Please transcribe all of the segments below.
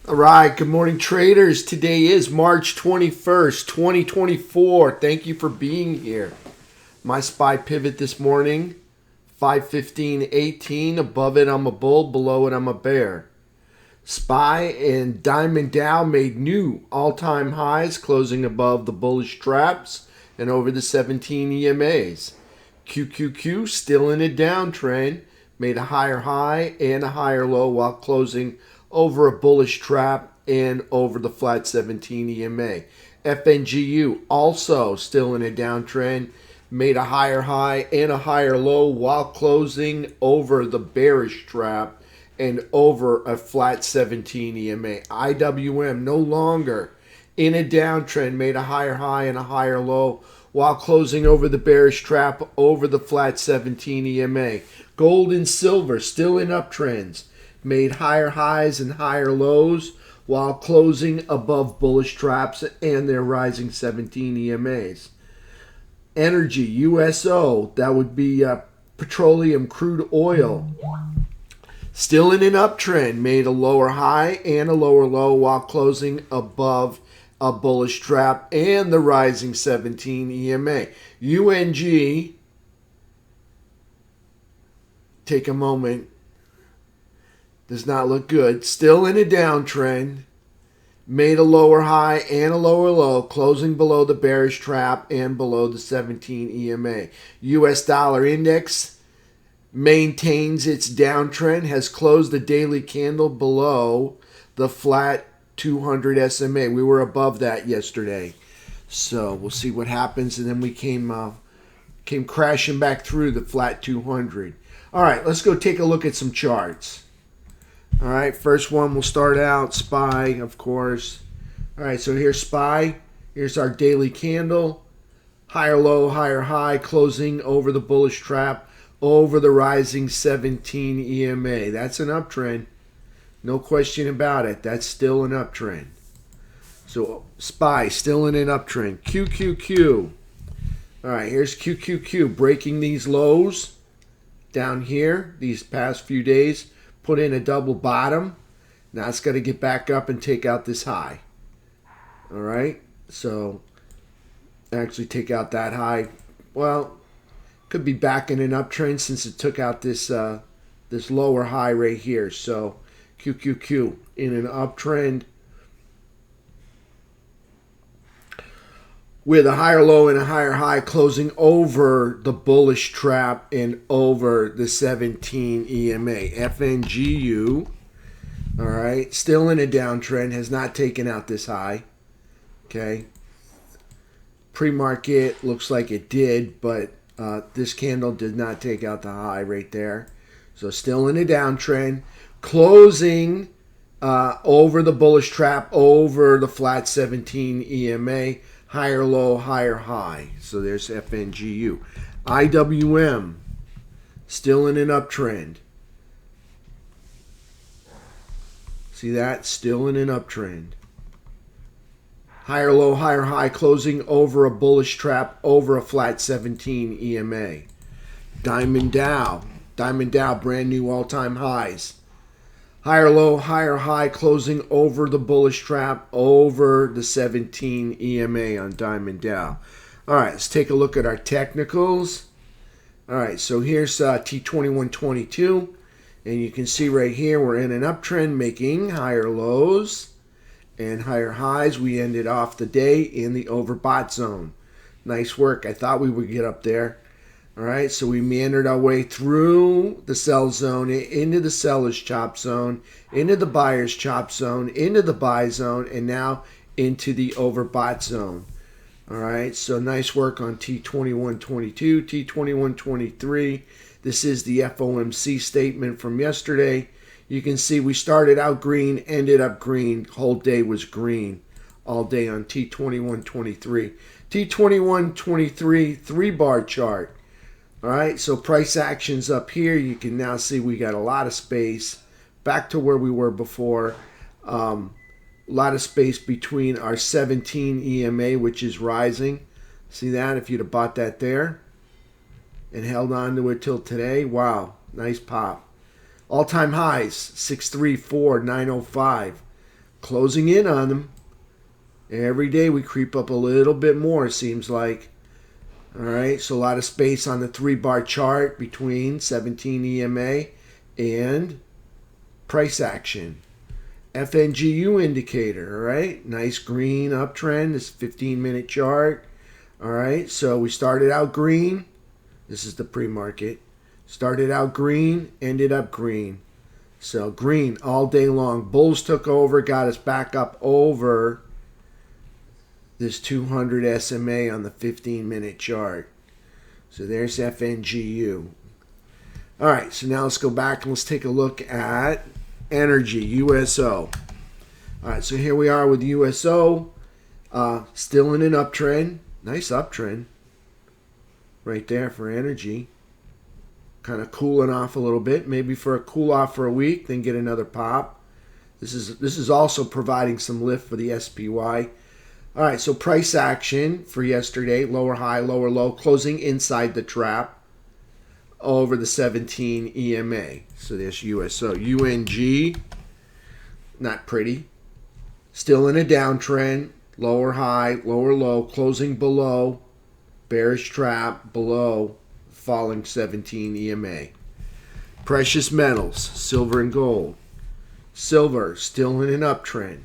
All right, good morning, traders. Today is March 21st, 2024. Thank you for being here. My SPY pivot this morning, 515.18. Above it, I'm a bull. Below it, I'm a bear. SPY and Diamond Dow made new all-time highs, closing above the bullish traps and over the 17 EMAs. QQQ still in a downtrend, made a higher high and a higher low while closing over a bullish trap and over the flat 17 EMA. FNGU also still in a downtrend, made a higher high and a higher low while closing over the bearish trap and over a flat 17 EMA. IWM no longer in a downtrend, made a higher high and a higher low while closing over the bearish trap over the flat 17 EMA. Gold and silver still in uptrends, made higher highs and higher lows while closing above bullish traps and their rising 17 EMAs. Energy, USO, that would be petroleum crude oil, still in an uptrend, made a lower high and a lower low while closing above a bullish trap and the rising 17 EMA. UNG, take a moment, does not look good. Still in a downtrend. Made a lower high and a lower low, closing below the bearish trap and below the 17 EMA. US dollar index maintains its downtrend, has closed the daily candle below the flat 200 SMA. We were above that yesterday. So we'll see what happens. And then we came crashing back through the flat 200. All right, let's go take a look at some charts. All right, first one, we'll start out SPY, of course. All right, so here's SPY. Here's our daily candle. Higher low, higher high, closing over the bullish trap, over the rising 17 EMA. That's an uptrend. No question about it. That's still an uptrend. So SPY, still in an uptrend. QQQ. All right, here's QQQ breaking these lows down here these past few days. Put in a double bottom. Now it's got to get back up and take out this high. All right, so actually take out that high. Well, could be back in an uptrend since it took out this this lower high right here. So QQQ in an uptrend with a higher low and a higher high, closing over the bullish trap and over the 17 EMA. FNGU, all right, still in a downtrend, has not taken out this high. Okay, pre-market looks like it did, but this candle did not take out the high right there. So still in a downtrend, closing over the bullish trap, over the flat 17 EMA. Higher low, higher high. So there's FNGU. IWM, still in an uptrend. See that? Still in an uptrend. Higher low, higher high, closing over a bullish trap, over a flat 17 EMA. Diamond Dow. Diamond Dow, brand new all-time highs. Higher low, higher high, closing over the bullish trap, over the 17 EMA on Diamond Dow. All right, let's take a look at our technicals. All right, so here's T2122, and you can see right here we're in an uptrend, making higher lows and higher highs. We ended off the day in the overbought zone. Nice work. I thought we would get up there. All right, so we meandered our way through the sell zone, into the seller's chop zone, into the buyer's chop zone, into the buy zone, and now into the overbought zone. All right, so nice work on T2122, T2123. This is the FOMC statement from yesterday. You can see we started out green, ended up green. Whole day was green all day on T2123. T2123 3-bar chart. All right, so price actions up here. You can now see we got a lot of space back to where we were before. A lot of space between our 17 EMA, which is rising. See that? If you'd have bought that there and held on to it till today, wow, nice pop. All-time highs, 634, 905. closing in on them. Every day we creep up a little bit more, it seems like. All right, so a lot of space on the 3-bar chart between 17 EMA and price action. FNGU indicator, all right, nice green uptrend. This 15-minute chart. All right, so we started out green. This is the pre-market. Started out green, ended up green. So green all day long. Bulls took over, got us back up over this 200 SMA on the 15-minute chart. So there's FNGU. All right, so now let's go back and let's take a look at energy, USO. All right, so here we are with USO. Still in an uptrend. Nice uptrend right there for energy. Kind of cooling off a little bit. Maybe for a cool off for a week, then get another pop. This is also providing some lift for the SPY. All right, so price action for yesterday, lower high, lower low, closing inside the trap over the 17 EMA. So there's USO. UNG, not pretty. Still in a downtrend, lower high, lower low, closing below, bearish trap below, falling 17 EMA. Precious metals, silver and gold. Silver, still in an uptrend.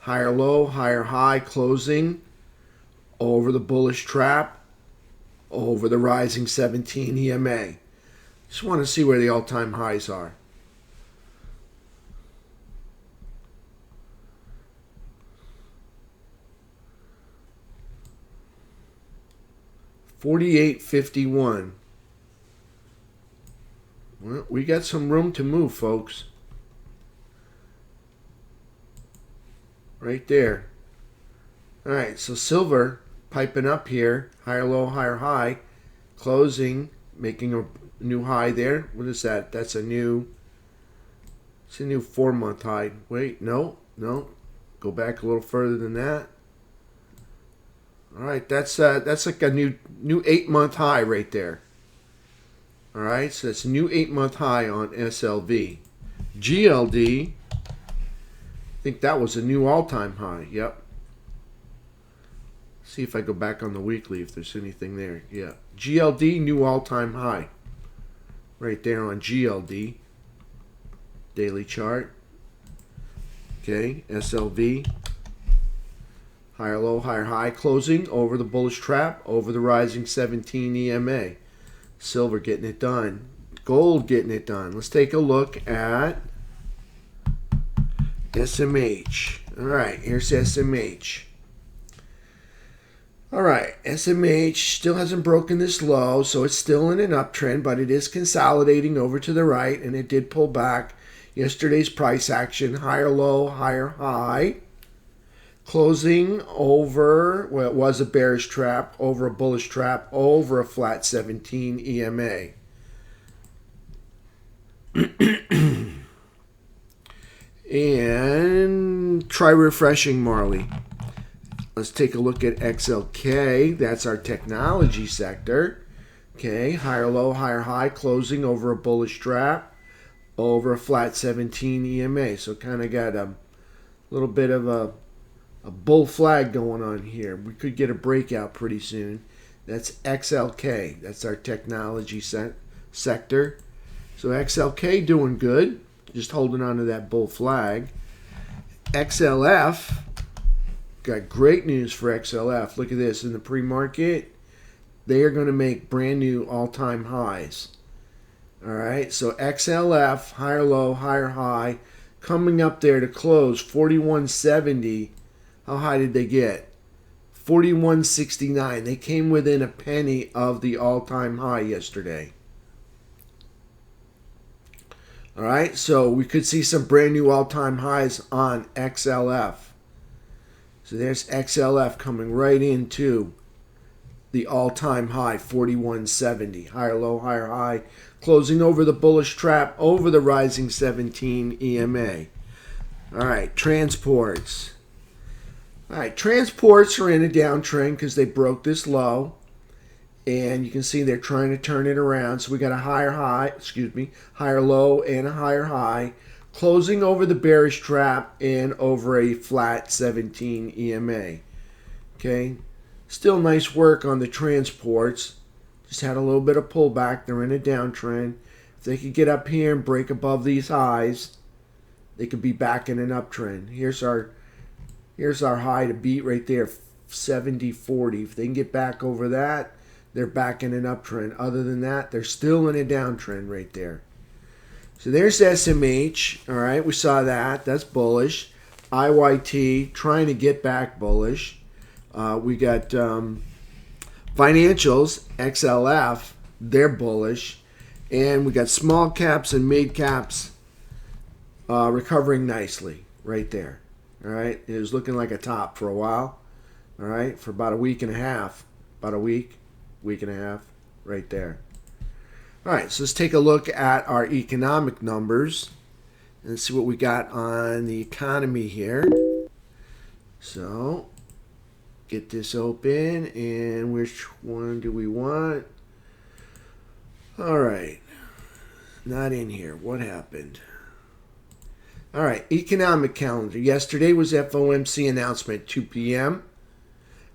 Higher low, higher high, closing over the bullish trap, over the rising 17 EMA. Just want to see where the all-time highs are. $48.51. Well, we got some room to move, folks. Right there. All right, so silver piping up here, higher low, higher high, closing, making a new high there. What is that? That's a new. It's a new 4-month high. Wait, no. Go back a little further than that. All right, that's like a new 8-month high right there. All right, so that's a new 8-month high on SLV. GLD. I think that was a new all-time high. Yep. See if I go back on the weekly if there's anything there. Yeah. GLD, new all-time high. Right there on GLD. Daily chart. Okay. SLV. Higher low, higher high. Closing over the bullish trap. Over the rising 17 EMA. Silver getting it done. Gold getting it done. Let's take a look at SMH. All right, here's SMH. All right, SMH still hasn't broken this low, so it's still in an uptrend, but it is consolidating over to the right, and it did pull back. Yesterday's price action, higher low, higher high. Closing over, well, it was a bearish trap, over a bullish trap, over a flat 17 EMA. And try refreshing Marley. Let's take a look at XLK. That's our technology sector. Okay, higher low, higher high, closing over a bullish trap, over a flat 17 EMA. So kind of got a little bit of a bull flag going on here. We could get a breakout pretty soon. That's XLK. That's our technology sector. So XLK doing good. Just holding on to that bull flag. XLF. Got great news for XLF. Look at this. In the pre-market, they are going to make brand new all-time highs. All right. So XLF, higher low, higher high. Coming up there to close 41.70. How high did they get? 41.69. They came within a penny of the all-time high yesterday. All right, so we could see some brand new all-time highs on XLF. So there's XLF coming right into the all-time high, 41.70. Higher low, higher high. Closing over the bullish trap, over the rising 17 EMA. All right, transports. All right, transports are in a downtrend because they broke this low. And you can see they're trying to turn it around. So we got a higher low and a higher high. closing over the bearish trap and over a flat 17 EMA. Okay, still nice work on the transports. Just had a little bit of pullback. They're in a downtrend. If they could get up here and break above these highs, they could be back in an uptrend. Here's our high to beat right there, 70.40. If they can get back over that, they're back in an uptrend. Other than that, they're still in a downtrend right there. So there's SMH. All right, we saw that. That's bullish. IYT trying to get back bullish. We got financials, XLF. They're bullish. And we got small caps and mid caps recovering nicely right there. All right, it was looking like a top for a while. All right, for about a week and a half. About a week and a half right there. All right, so let's take a look at our economic numbers and see what we got on the economy here. So, get this open, and which one do we want? All right, not in here. What happened? All right, economic calendar. Yesterday was FOMC announcement, 2 p.m.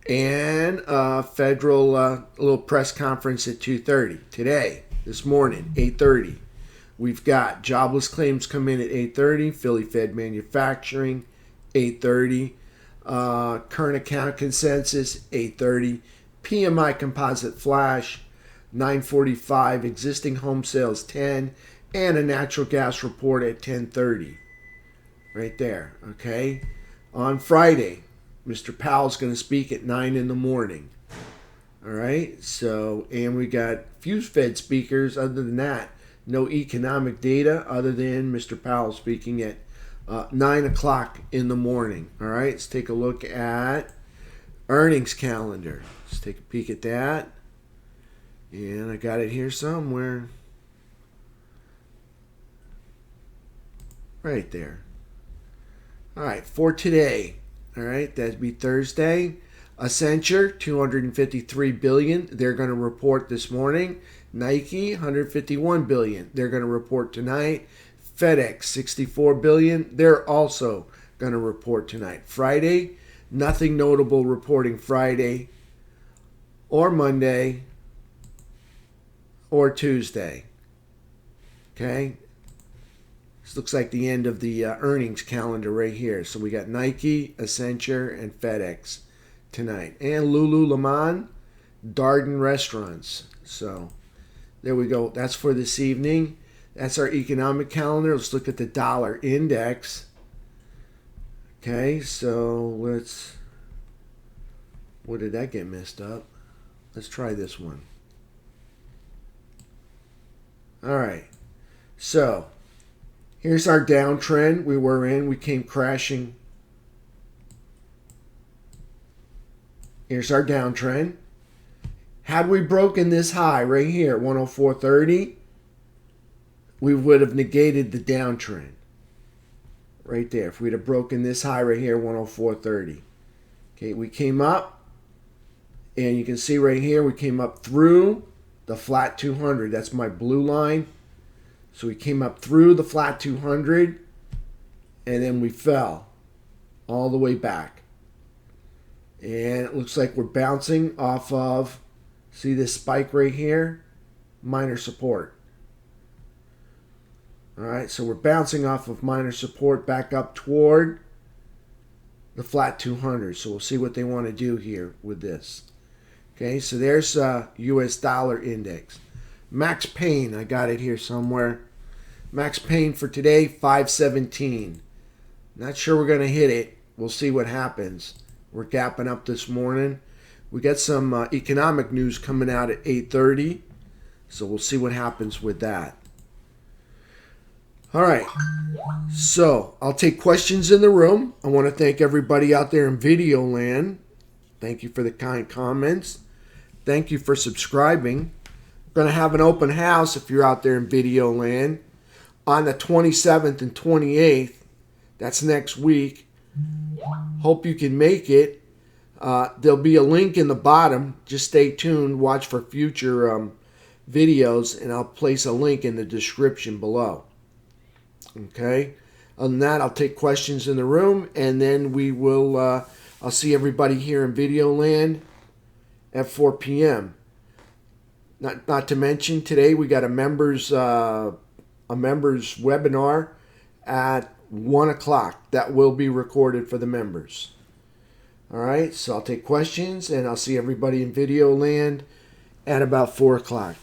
and federal little press conference at 2:30. Today, this morning, 8:30. We've got jobless claims come in at 8:30. Philly Fed manufacturing, 8:30. Current account consensus, 8:30. PMI composite flash, 9:45. Existing home sales, 10. And a natural gas report at 10:30. Right there, okay? On Friday, Mr. Powell's going to speak at 9 in the morning. All right, so, and we got few Fed speakers. Other than that, no economic data other than Mr. Powell speaking at 9 o'clock in the morning. All right, let's take a look at earnings calendar. Let's take a peek at that. And I got it here somewhere. Right there. All right, for today, all right, that'd be Thursday. Accenture, $253 billion. They're going to report this morning. Nike, $151 billion. They're going to report tonight. FedEx, $64 billion. They're also going to report tonight. Friday, nothing notable reporting Friday or Monday or Tuesday. Okay? This looks like the end of the earnings calendar right here. So we got Nike, Accenture, and FedEx tonight. And Lululemon, Darden Restaurants. So there we go. That's for this evening. That's our economic calendar. Let's look at the dollar index. Okay, so let's... What did that get messed up? Let's try this one. All right. So... here's our downtrend we were in. We came crashing. Here's our downtrend. Had we broken this high right here, 104.30, we would have negated the downtrend. Right there. If we'd have broken this high right here, 104.30. Okay, we came up, and you can see right here, we came up through the flat 200. That's my blue line. So we came up through the flat 200, and then we fell all the way back. And it looks like we're bouncing off of, see this spike right here? Minor support. All right, so we're bouncing off of minor support back up toward the flat 200. So we'll see what they want to do here with this. Okay, so there's U.S. dollar index. Max Pain, I got it here somewhere. Max Pain for today, 517. Not sure we're going to hit it. We'll see what happens. We're gapping up this morning. We got some economic news coming out at 8:30. So we'll see what happens with that. All right. So I'll take questions in the room. I want to thank everybody out there in video land. Thank you for the kind comments. Thank you for subscribing. Going to have an open house if you're out there in video land on the 27th and 28th. That's next week. Hope you can make it. There'll be a link in the bottom. Just stay tuned. Watch for future videos, and I'll place a link in the description below. Okay? Other than that, I'll take questions in the room, and then we will. I'll see everybody here in Video Land at 4 p.m. Not to mention, today we got a members webinar at 1 o'clock. That will be recorded for the members. All right, so I'll take questions, and I'll see everybody in Video Land at about 4 o'clock.